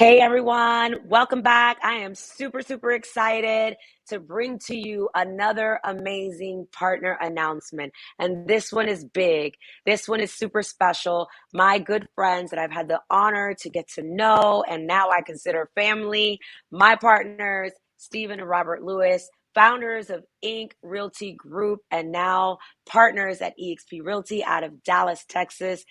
Hey everyone, welcome back. I am super excited to bring to you another amazing partner announcement. And this one is big. This one is super special. My good friends that I've had the honor to get to know and now I consider family, my partners, Stephen and Robert Lewis, founders of Ink Realty Group and now partners at eXp Realty out of Dallas, Texas.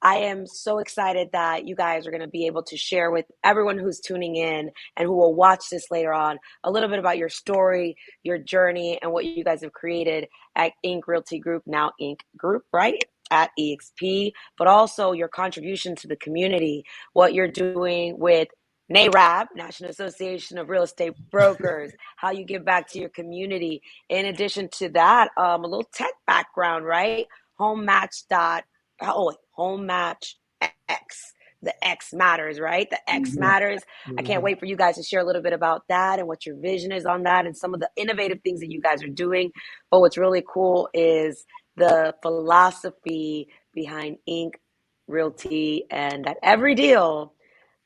I am so excited that you guys are going to be able to share with everyone who's tuning in and who will watch this later on a little bit about your story, your journey, and what you guys have created at Ink Realty Group, now Ink Group, right? At eXp, but also your contribution to the community, what you're doing with NARAB, National Association of Real Estate Brokers, how you give back to your community. In addition to that, a little tech background, right? Home match X. The X matters, right? The X Mhm. matters. I can't Mhm. wait for you guys to share a little bit about that and what your vision is on that and some of the innovative things that you guys are doing. But what's really cool is the philosophy behind Ink Realty and that every deal,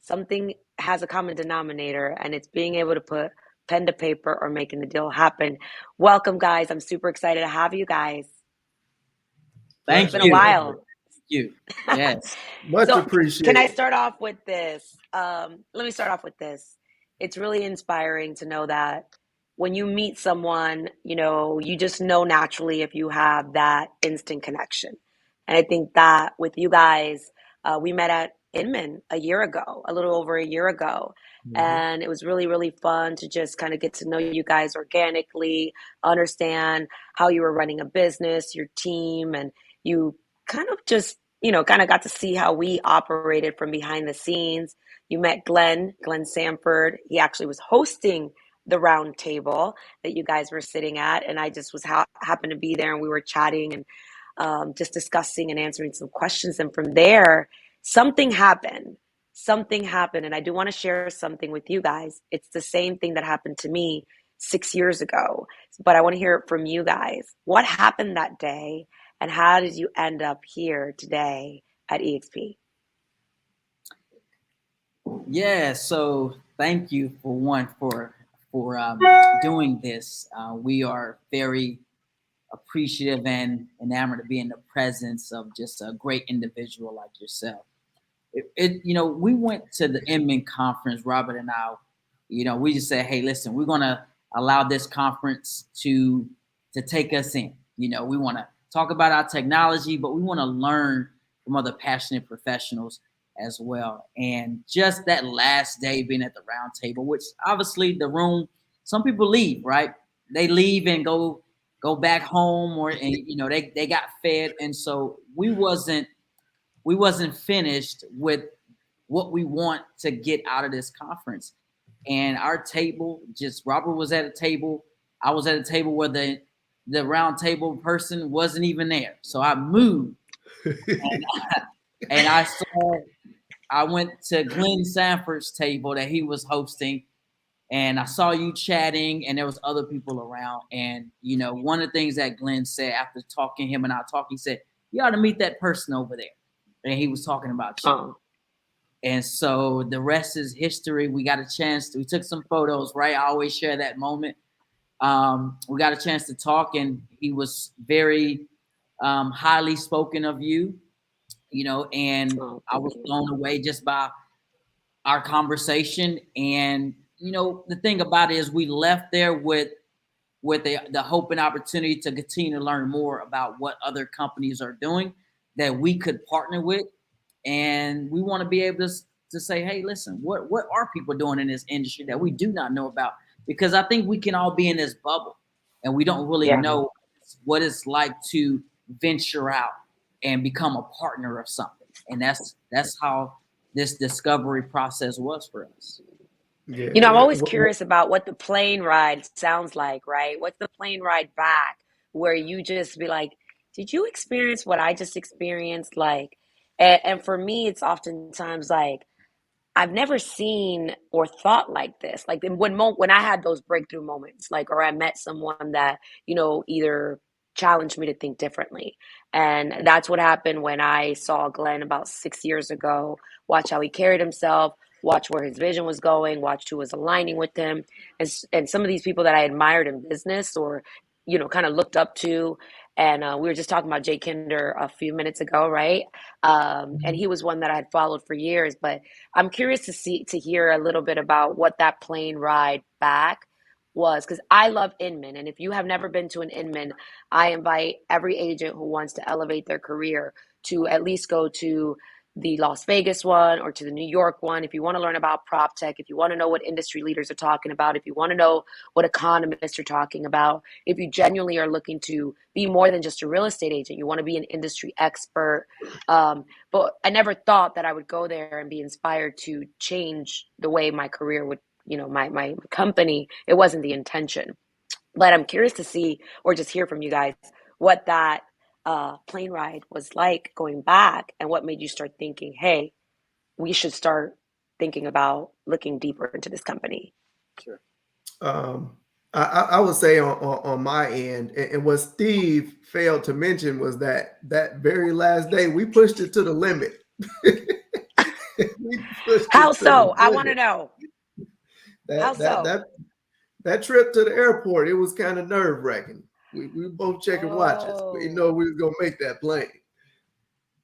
something has a common denominator and it's being able to put pen to paper or making the deal happen. Welcome, guys. I'm super excited to have you guys. It's Thank been a you. while. Thank you. Yes. Much So, can I appreciated. start off with this? Let me start off with this. It's really inspiring to know that when you meet someone, you just know naturally if you have that instant connection. And I think that with you guys, we met at Inman a year ago, a little over a year ago. Mhm. And it was really fun to just kind of get to know you guys organically, understand how you were running a business, your team, and you kind of just kind of got to see how we operated from behind the scenes. You met Glenn Sanford. He actually was hosting the round table that you guys were sitting at, and I just was happened to be there, and we were chatting and just discussing and answering some questions. And from there, something happened. Something happened, and I do want to share something with you guys. It's the same thing that happened to me 6 years ago, but I want to hear it from you guys. What happened that day? And how did you end up here today at eXp? Yeah. So thank you for doing this. We are very appreciative and enamored to be in the presence of just a great individual like yourself. We went to the Inman conference, Robert and I. We just said, hey, listen, we're gonna allow this conference to take us in. We want to talk about our technology, but we want to learn from other passionate professionals as well. And just that last day being at the round table, which obviously the room, some people leave, right? They leave and go back home, or and they got fed, and so we wasn't finished with what we want to get out of this conference. And our table, just Robert was at a table, I was at a table where the round table person wasn't even there. So I moved and and I went to Glenn Sanford's table that he was hosting, and I saw you chatting, and there was other people around. And one of the things that Glenn said after talking, him and I talking, he said, "You ought to meet that person over there," and he was talking about you. Oh, And so the rest is history. We got a chance. We took some photos, right? I always share that moment. We got a chance to talk, and he was very highly spoken of you, and oh, I thank was you. blown away just by our conversation. And the thing about it is, we left there with the hope and opportunity to continue to learn more about what other companies are doing that we could partner with. And we want to be able to say, hey, listen, what are people doing in this industry that we do not know about? Because I think we can all be in this bubble and we don't really Yeah. know what it's like to venture out and become a partner of something. And that's how this discovery process was for us. Yeah. I'm always curious about what the plane ride sounds like, right? What's the plane ride back where you just be like, did you experience what I just experienced? Like, and for me, it's oftentimes like, I've never seen or thought like this. Like when I had those breakthrough moments, like or I met someone that either challenged me to think differently, and that's what happened when I saw Glenn about 6 years ago. Watch how he carried himself. watch where his vision was going, watch who was aligning with him. And some of these people that I admired in business or, kind of looked up to. And we were just talking about Jay Kinder a few minutes ago, right? And he was one that I had followed for years. But I'm curious to hear a little bit about what that plane ride back was, because I love Inman. And if you have never been to an Inman, I invite every agent who wants to elevate their career to at least go to the Las Vegas one or to the New York one. If you want to learn about prop tech, if you want to know what industry leaders are talking about, if you want to know what economists are talking about, if you genuinely are looking to be more than just a real estate agent, you want to be an industry expert. But I never thought that I would go there and be inspired to change the way my career would, my company. It wasn't the intention. But I'm curious to see or just hear from you guys what that plane ride was like going back, and what made you start thinking, hey, we should start thinking about looking deeper into this company. Sure. I would say on my end, and what Steve failed to mention was that very last day we pushed it to the limit. How so? I want to know. How so? That trip to the airport, it was kind of nerve wracking. We were both checking watches. We know we was gonna make that plane.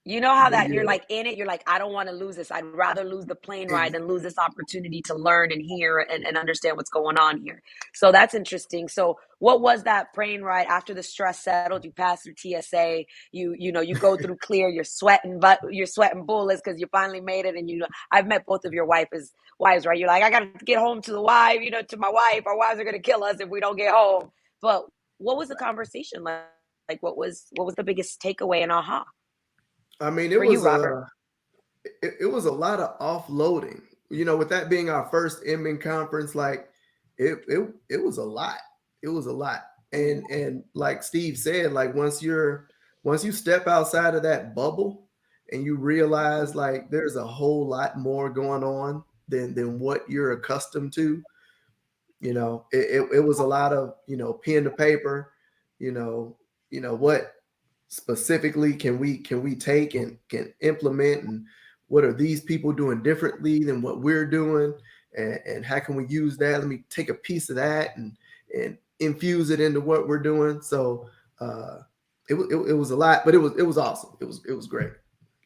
You know how that you're like in it, you're like, I don't want to lose this. I'd rather lose the plane ride than lose this opportunity to learn and hear and understand what's going on here. So that's interesting. So what was that plane ride after the stress settled? You passed through TSA, you go through clear, you're sweating bullets because you finally made it. And I've met both of your wives, right? You're like, I gotta get home to the wife, to my wife. Our wives are gonna kill us if we don't get home. But what was the conversation like? Like what was the biggest takeaway and aha? I mean, it was a lot of offloading. With that being our first Inman conference, like it was a lot. It was a lot. And like Steve said, like once you step outside of that bubble and you realize like there's a whole lot more going on than what you're accustomed to, it was a lot of, pen to paper, what specifically can we take and can implement, and what are these people doing differently than what we're doing, and how can we use that? Let me take a piece of that and infuse it into what we're doing. So it was a lot, but it was awesome. It was great.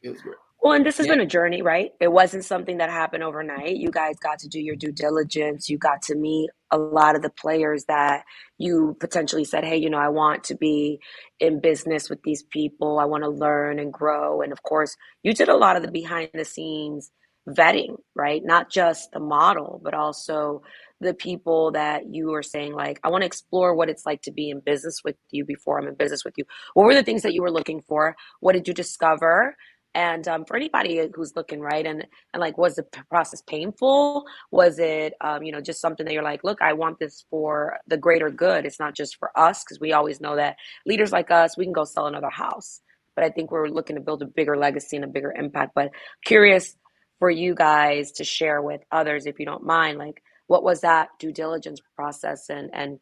It was great. Well, and this has been a journey, right? It wasn't something that happened overnight. You guys got to do your due diligence. You got to meet a lot of the players that you potentially said, hey, I want to be in business with these people. I want to learn and grow. And of course, you did a lot of the behind the scenes vetting, right? Not just the model, but also the people that you were saying, like, I want to explore what it's like to be in business with you before I'm in business with you. What were the things that you were looking for? What did you discover? And for anybody who's looking, right, and like, was the process painful? Was it, just something that you're like, look, I want this for the greater good. It's not just for us, because we always know that leaders like us, we can go sell another house. But I think we're looking to build a bigger legacy and a bigger impact. But curious for you guys to share with others, if you don't mind, like, what was that due diligence process, and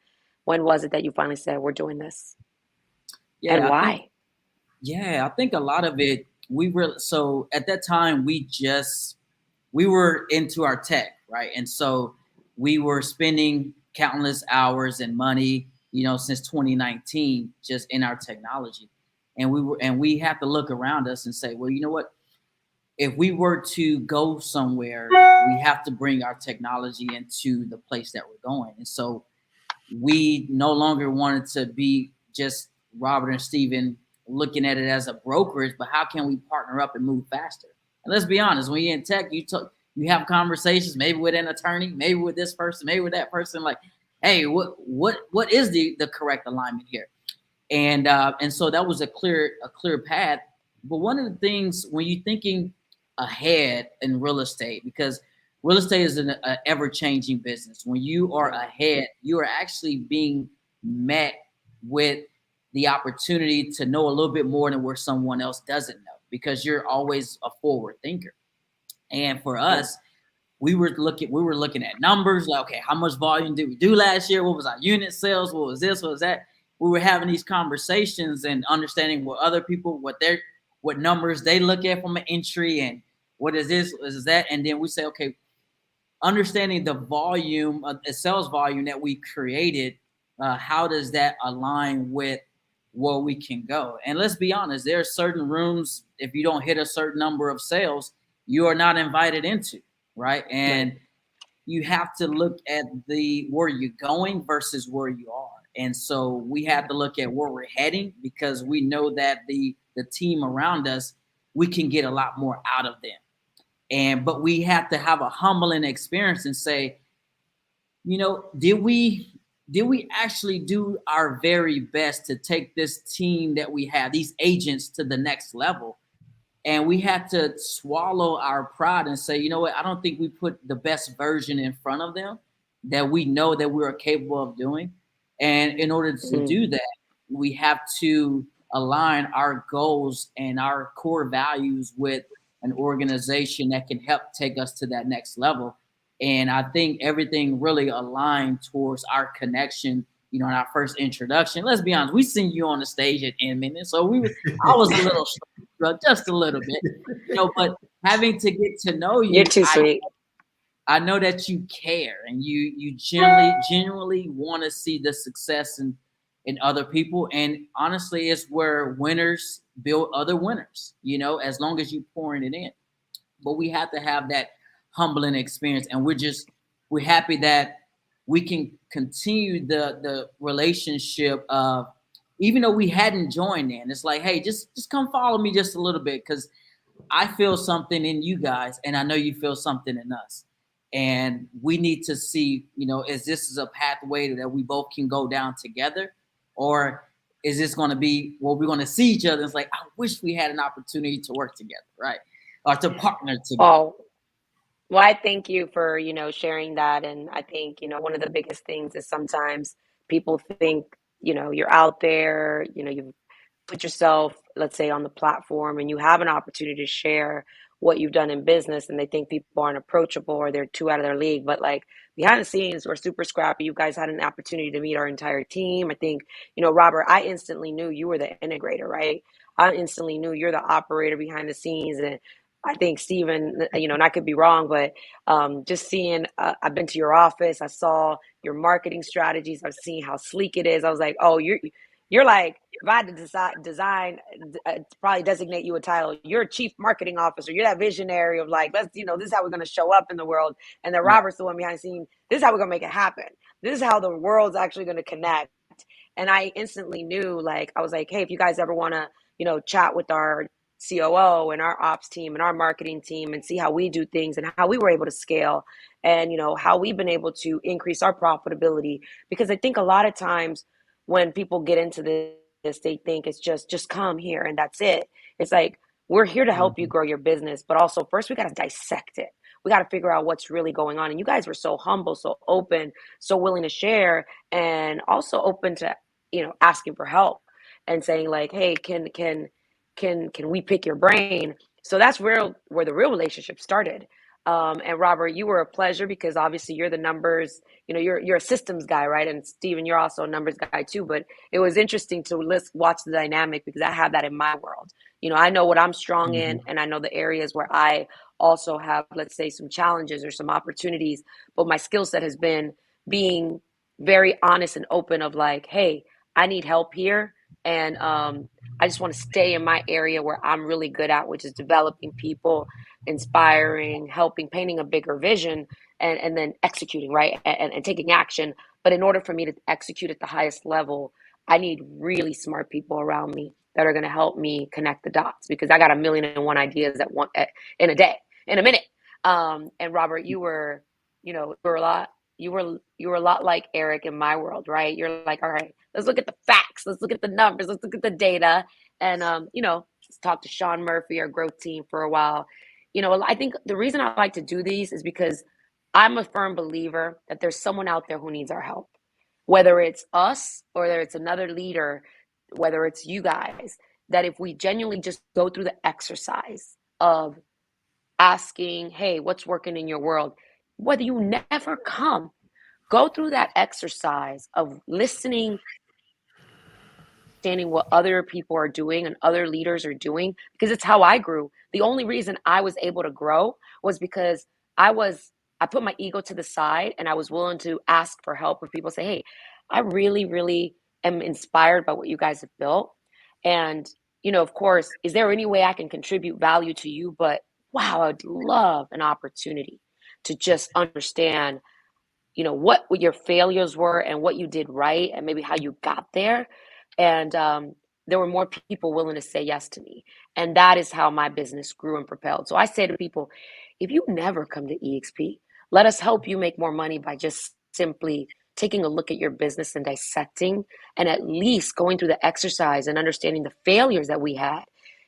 when was it that you finally said, we're doing this? Yeah, and why? I think a lot of it, so at that time we were into our tech, right? And so we were spending countless hours and money, since 2019, just in our technology. And we have to look around us and say, well, you know what? If we were to go somewhere, we have to bring our technology into the place that we're going. And so we no longer wanted to be just Robert and Steven looking at it as a brokerage, but how can we partner up and move faster? And let's be honest, when you're in tech, you have conversations, maybe with an attorney, maybe with this person, maybe with that person, like, hey, what is the correct alignment here? And so that was a clear path. But one of the things when you're thinking ahead in real estate, because real estate is an ever-changing business. When you are ahead, you are actually being met with the opportunity to know a little bit more than where someone else doesn't know, because you're always a forward thinker. And for us, we were looking at numbers, like, okay, how much volume did we do last year? What was our unit sales? What was this? What was that? We were having these conversations and understanding what other people, what numbers they look at from an entry, and what is this, what is that? And then we say, okay, understanding the volume, the sales volume that we created, how does that align with where we can go? And let's be honest, there are certain rooms, if you don't hit a certain number of sales, you are not invited into, right? And you have to look at where you're going versus where you are. And so we have to look at where we're heading, because we know that the team around us, we can get a lot more out of them. But we have to have a humbling experience and say, did we actually do our very best to take this team that we have, these agents, to the next level? And we had to swallow our pride and say, you know what, I don't think we put the best version in front of them that we know that we are capable of doing. And in order to do that, we have to align our goals and our core values with an organization that can help take us to that next level. And I think everything really aligned towards our connection. In our first introduction, let's be honest, we seen you on the stage at Inman, so I was a little just a little bit, but having to get to know you, you're too sweet. I know that you care, and you genuinely want to see the success in other people. And honestly, it's where winners build other winners, as long as you pouring it in. But we have to have that humbling experience, and we're happy that we can continue the relationship of, even though we hadn't joined in, it's like, hey, just come follow me just a little bit, because I feel something in you guys, and I know you feel something in us. And we need to see, is this a pathway that we both can go down together? Or is this going to be, well, we're going to see each other, and it's like, I wish we had an opportunity to work together, right? Or to partner together. Oh, well, I thank you for, sharing that. And I think, one of the biggest things is sometimes people think, you're out there, you've put yourself, let's say, on the platform, and you have an opportunity to share what you've done in business, and they think people aren't approachable or they're too out of their league. But like, behind the scenes, we're super scrappy. You guys had an opportunity to meet our entire team. I think, Robert, I instantly knew you were the integrator, right? I instantly knew you're the operator behind the scenes. And I think Steven, and I could be wrong, but just seeing, I've been to your office, I saw your marketing strategies, I've seen how sleek it is. I was like, oh, you're like, if I had to design, probably designate you a title, you're a chief marketing officer. You're that visionary of like, this is how we're going to show up in the world. And then Robert's the one behind the scene. This is how we're going to make it happen. This is how the world's actually going to connect. And I instantly knew, like, I was like, hey, if you guys ever want to, chat with our COO and our ops team and our marketing team and see how we do things and how we were able to scale and, how we've been able to increase our profitability. Because I think a lot of times when people get into this, they think it's just come here and that's it. It's like, we're here to help you grow your business, but also first we got to dissect it. We got to figure out what's really going on. And you guys were so humble, so open, so willing to share, and also open to, asking for help and saying like, hey, can we pick your brain? So that's where the real relationship started. And Robert, you were a pleasure because obviously you're the numbers, you're a systems guy, right? And Steven, you're also a numbers guy too. But it was interesting to watch the dynamic because I have that in my world. I know what I'm strong in, and I know the areas where I also have, let's say, some challenges or some opportunities. But my skill set has been being very honest and open of like, hey, I need help here. And I just want to stay in my area where I'm really good at, which is developing people, inspiring, helping, painting a bigger vision, and then executing, right? And taking action. But in order for me to execute at the highest level, I need really smart people around me that are going to help me connect the dots because I got 1,000,001 ideas in a day, in a minute. And Robert, you were a lot. You were a lot like Eric in my world, right? You're like, all right, let's look at the facts, let's look at the numbers, let's look at the data, and let's talk to Sean Murphy, our growth team, for a while. I think the reason I like to do these is because I'm a firm believer that there's someone out there who needs our help, whether it's us or whether it's another leader, whether it's you guys. That if we genuinely just go through the exercise of asking, hey, what's working in your world? Whether you never come, go through that exercise of listening, understanding what other people are doing and other leaders are doing, because it's how I grew. The only reason I was able to grow was because I was I put my ego to the side and I was willing to ask for help if people say, hey, I really, really am inspired by what you guys have built. And, of course, is there any way I can contribute value to you? But wow, I'd love an opportunity to just understand, what your failures were and what you did right and maybe how you got there. And there were more people willing to say yes to me. And that is how my business grew and propelled. So I say to people, if you never come to eXp, let us help you make more money by just simply taking a look at your business and dissecting and at least going through the exercise and understanding the failures that we had.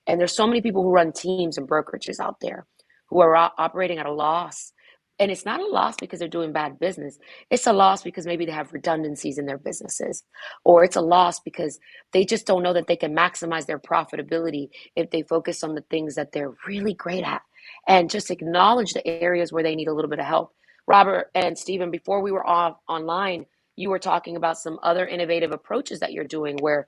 And there's so many people who run teams and brokerages out there who are operating at a loss. And it's not a loss because they're doing bad business. It's a loss because maybe they have redundancies in their businesses, or it's a loss because they just don't know that they can maximize their profitability if they focus on the things that they're really great at and just acknowledge the areas where they need a little bit of help. Robert and Stephen, before we were off online, you were talking about some other innovative approaches that you're doing where,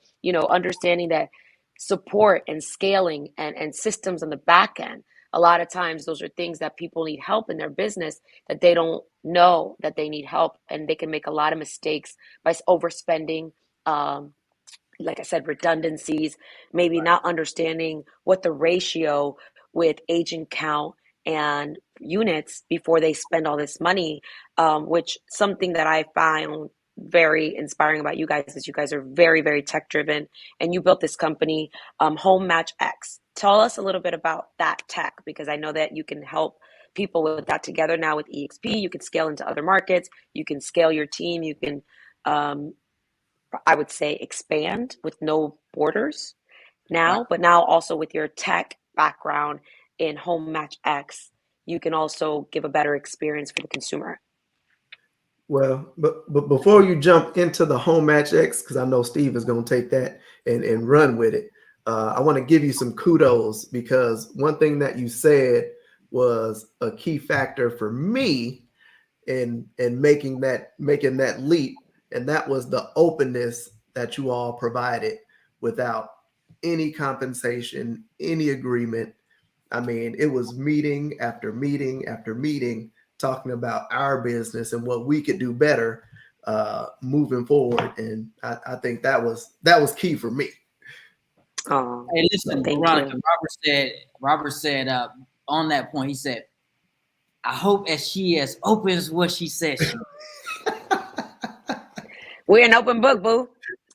understanding that support and scaling and systems on the back end, a lot of times those are things that people need help in their business that they don't know that they need help, and they can make a lot of mistakes by overspending, like I said, redundancies, maybe not understanding what the ratio with agent count and units before they spend all this money, which something that I found very inspiring about you guys is you guys are very, very tech driven, and you built this company, Home Match X. Tell us a little bit about that tech, because I know that you can help people with that together now with eXp. You can scale into other markets. You can scale your team. You can, I would say, expand with no borders now, Right. but now also with your tech background in Home Match X, you can also give a better experience for the consumer. Well, but before you jump into the Home Match X, because I know Steve is going to take that and run with it, I want to give you some kudos, because one thing that you said was a key factor for me in making that leap, and that was the openness that you all provided without any compensation, any agreement. I mean, it was meeting after meeting after meeting, talking about our business and what we could do better moving forward. And I think that was key for me. Oh, Hey, listen, thank Veronica. you. Robert said on that point, he said, "I hope as she as open as what she says she." We're an open book, boo.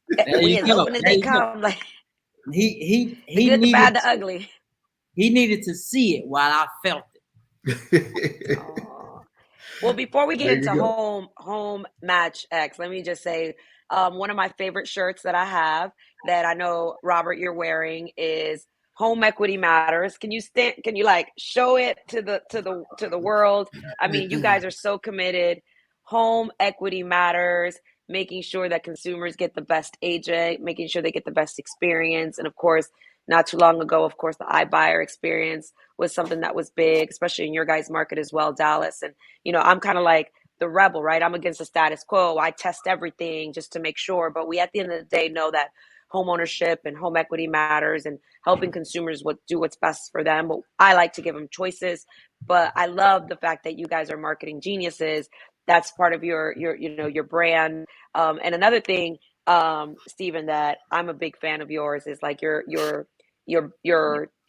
There We you as go. open as There they you go. come, like the He good, the needed bad, the ugly. he needed to see it while I felt it. Oh. Well, before we get There into you go. home match X, let me just say one of my favorite shirts that I have that I know, Robert, you're wearing is Home Equity Matters. Can you like show it to the world? I mean, you guys are so committed. Home Equity Matters, making sure that consumers get the best agent, making sure they get the best experience. And of course, not too long ago, of course, the iBuyer experience was something that was big, especially in your guys' market as well, Dallas. And I'm kind of like the rebel, right? I'm against the status quo. I test everything just to make sure. But we, at the end of the day, know that home ownership and home equity matters, and helping consumers do what's best for them. But I like to give them choices. But I love the fact that you guys are marketing geniuses. That's part of your brand. And another thing, Stephen, that I'm a big fan of yours is like your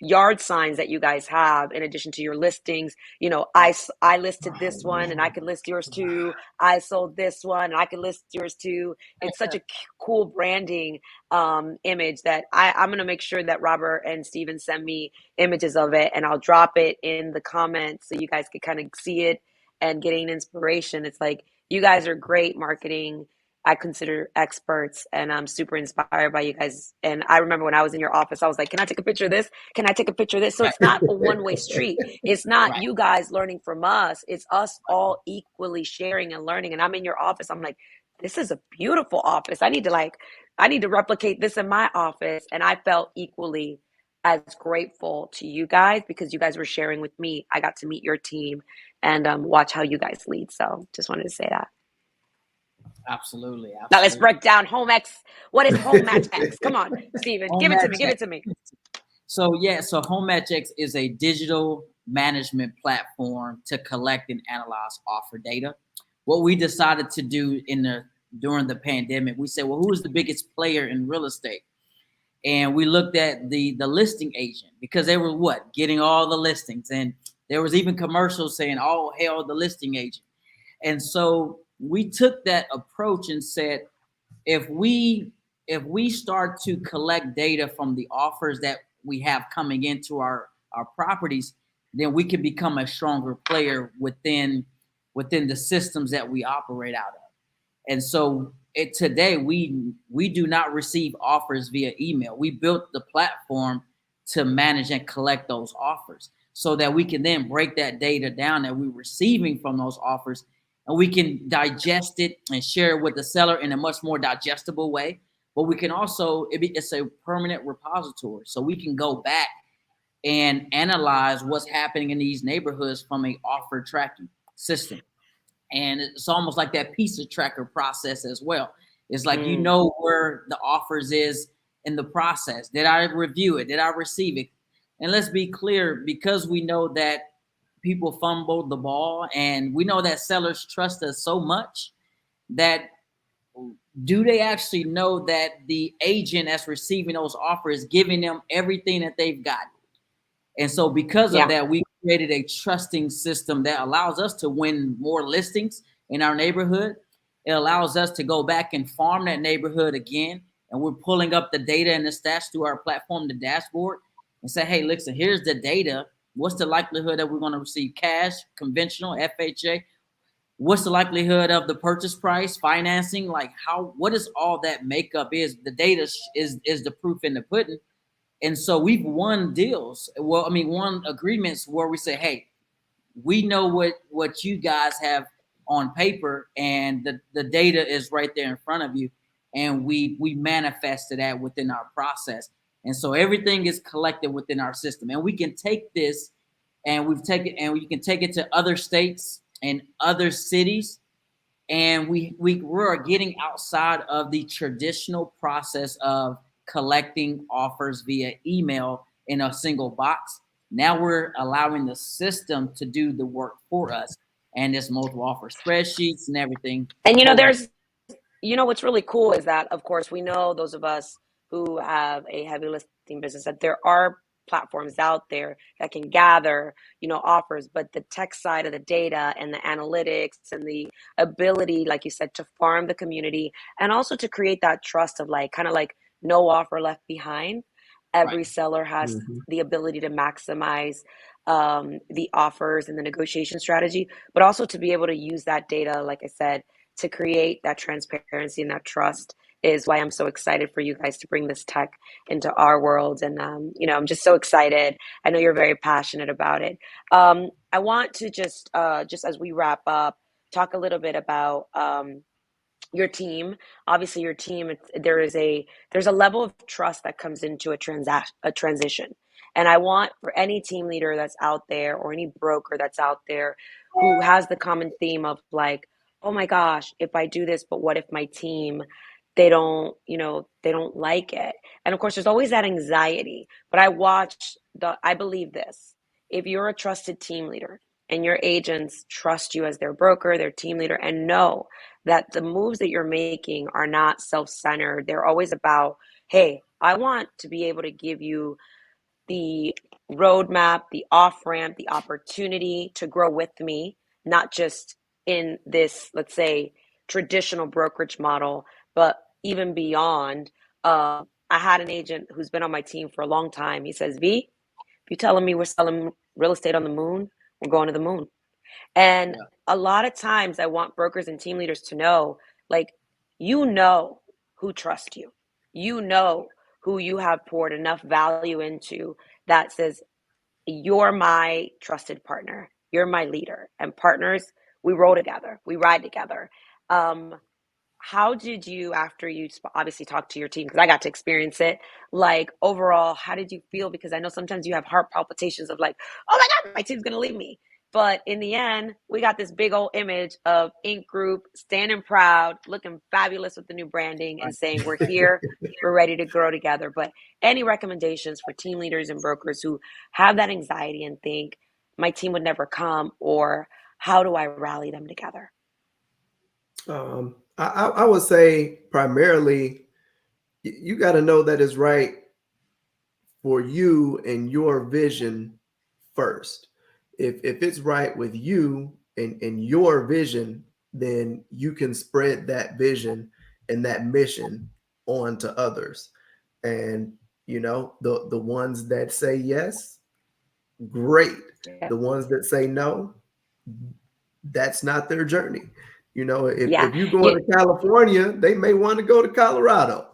yard signs that you guys have in addition to your listings. I listed this one and I could list yours too. I sold this one and I could list yours too. It's such a cool branding image that I'm going to make sure that Robert and Steven send me images of it, and I'll drop it in the comments so you guys can kind of see it and getting inspiration. It's like, you guys are great marketing, I consider, experts, and I'm super inspired by you guys. And I remember when I was in your office, I was like, can I take a picture of this? Can I take a picture of this? So Right. it's not a one-way street. It's not Right. you guys learning from us. It's us all equally sharing and learning. And I'm in your office. I'm like, this is a beautiful office. I need to replicate this in my office. And I felt equally as grateful to you guys because you guys were sharing with me. I got to meet your team and watch how you guys lead. So just wanted to say that. Absolutely. Now let's break down Home X. What is Home Match X? Come on, Steven, Home give it to Match me. Give X. it to me. So Home Match X is a digital management platform to collect and analyze offer data. What we decided to do during the pandemic, we said, well, who is the biggest player in real estate? And we looked at the listing agent, because they were getting all the listings, and there was even commercials saying, "Oh, hail the listing agent." And so we took that approach and said, if we start to collect data from the offers that we have coming into our properties, then we can become a stronger player within the systems that we operate out of. And so today we do not receive offers via email. We built the platform to manage and collect those offers so that we can then break that data down that we're receiving from those offers, and we can digest it and share it with the seller in a much more digestible way. But we can also, it's a permanent repository. So we can go back and analyze what's happening in these neighborhoods from an offer tracking system. And it's almost like that pizza tracker process as well. It's like, you know where the offers is in the process. Did I review it? Did I receive it? And let's be clear, because we know that people fumbled the ball, and we know that sellers trust us so much, that do they actually know that the agent that's receiving those offers is giving them everything that they've got? And so because of that, we created a trusting system that allows us to win more listings in our neighborhood. It allows us to go back and farm that neighborhood again. And we're pulling up the data and the stats through our platform, the dashboard, and say, hey, listen, here's the data. What's the likelihood that we're going to receive cash, conventional, FHA? What's the likelihood of the purchase price, financing? Like what is all that makeup is? The data is the proof in the pudding. And so we've won deals. Well, I mean, won agreements where we say, hey, we know what you guys have on paper, and the data is right there in front of you. And we manifested that within our process. And so everything is collected within our system. And we can take this, and we can take it to other states and other cities. And we're getting outside of the traditional process of collecting offers via email in a single box. Now we're allowing the system to do the work for us, and there's multiple offer spreadsheets and everything. And what's really cool is that, of course, we know, those of us who have a heavy listing business, that there are platforms out there that can gather, offers, but the tech side of the data and the analytics and the ability, like you said, to farm the community, and also to create that trust of kind of like no offer left behind. Every seller has the ability to maximize the offers and the negotiation strategy, but also to be able to use that data, like I said, to create that transparency and that trust, is why I'm so excited for you guys to bring this tech into our world. And, I'm just so excited. I know you're very passionate about it. I want to just as we wrap up, talk a little bit about your team. Obviously, your team, there's a level of trust that comes into a transition. And I want, for any team leader that's out there, or any broker that's out there, who has the common theme of like, oh my gosh, if I do this, but what if my team, they don't like it? And of course, there's always that anxiety. But I believe this: if you're a trusted team leader and your agents trust you as their broker, their team leader, and know that the moves that you're making are not self-centered, they're always about, hey, I want to be able to give you the roadmap, the off-ramp, the opportunity to grow with me, not just in this, let's say, traditional brokerage model, but even beyond. I had an agent who's been on my team for a long time. He says, V, if you're telling me we're selling real estate on the moon, we're going to the moon. And a lot of times I want brokers and team leaders to know, like, who trusts you. Who you have poured enough value into, that says, you're my trusted partner. You're my leader. And partners, we roll together. We ride together. How did you, after you obviously talked to your team, because I got to experience it, like, overall, how did you feel? Because I know sometimes you have heart palpitations of like, oh my God, my team's going to leave me. But in the end, we got this big old image of Ink Group standing proud, looking fabulous with the new branding, and saying, we're here, we're ready to grow together. But any recommendations for team leaders and brokers who have that anxiety and think, my team would never come, or how do I rally them together? I would say primarily you got to know that it's right for you and your vision first. If it's right with you and your vision, then you can spread that vision and that mission on to others. And the ones that say yes, great. Yeah. The ones that say no, that's not their journey. Yeah. If you going to California, they may want to go to Colorado.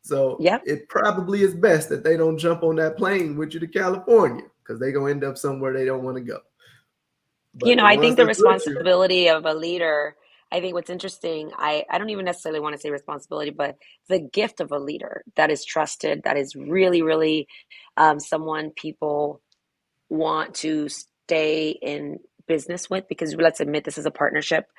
So Yep. it probably is best that they don't jump on that plane with you to California, because they're gonna end up somewhere they don't want to go. But the I ones think the that's with you, responsibility of a leader, I think what's interesting, I don't even necessarily want to say responsibility, but the gift of a leader that is trusted, that is really, really someone people want to stay in business with, because let's admit this is a partnership,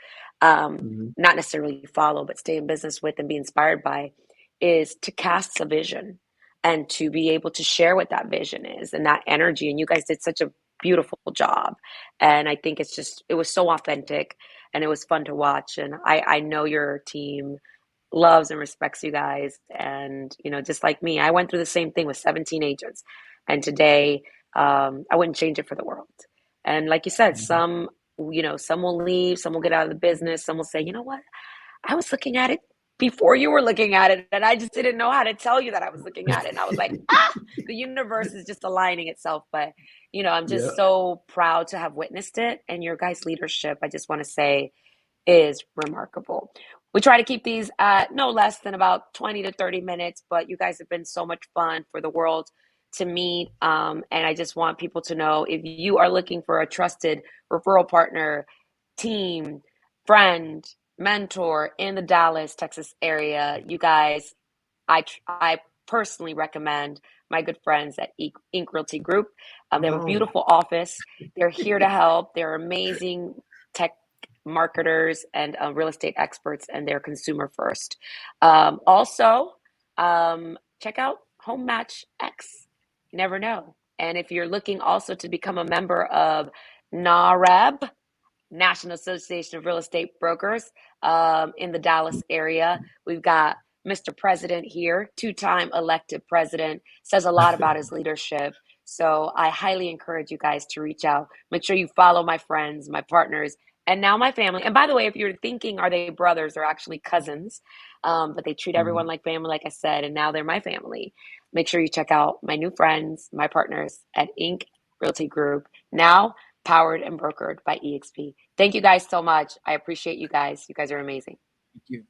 Mhm. not necessarily follow, but stay in business with and be inspired by, is to cast a vision and to be able to share what that vision is and that energy. And you guys did such a beautiful job. And I think it was so authentic and it was fun to watch. And I know your team loves and respects you guys. And, just like me, I went through the same thing with 17 agents. And today, I wouldn't change it for the world. And like you said, Mhm. some will leave, some will get out of the business, some will say, you know what? I was looking at it before you were looking at it, and I just didn't know how to tell you that I was looking at it. And I was like, the universe is just aligning itself. But, I'm Yeah. just so proud to have witnessed it. And your guys' leadership, I just want to say, is remarkable. We try to keep these at no less than about 20 to 30 minutes, but you guys have been so much fun for the world to meet. And I just want people to know, if you are looking for a trusted referral partner, team, friend, mentor in the Dallas, Texas area, you guys, I personally recommend my good friends at Ink Realty Group. They have a Oh. beautiful office. They're here to help. They're amazing tech marketers and real estate experts, and they're consumer first. Also, check out Home Match X. You never know. And if you're looking also to become a member of NAREB, National Association of Real Estate Brokers, in the Dallas area, we've got Mr. President here, two-time elected president, says a lot about his leadership. So I highly encourage you guys to reach out. Make sure you follow my friends, my partners, and now my family. And by the way, if you're thinking, are they brothers? They're actually cousins, but they treat everyone Mhm. like family, like I said, and now they're my family. Make sure you check out my new friends, my partners at Ink Realty Group, now powered and brokered by eXp. Thank you guys so much. I appreciate you guys. You guys are amazing. Thank you.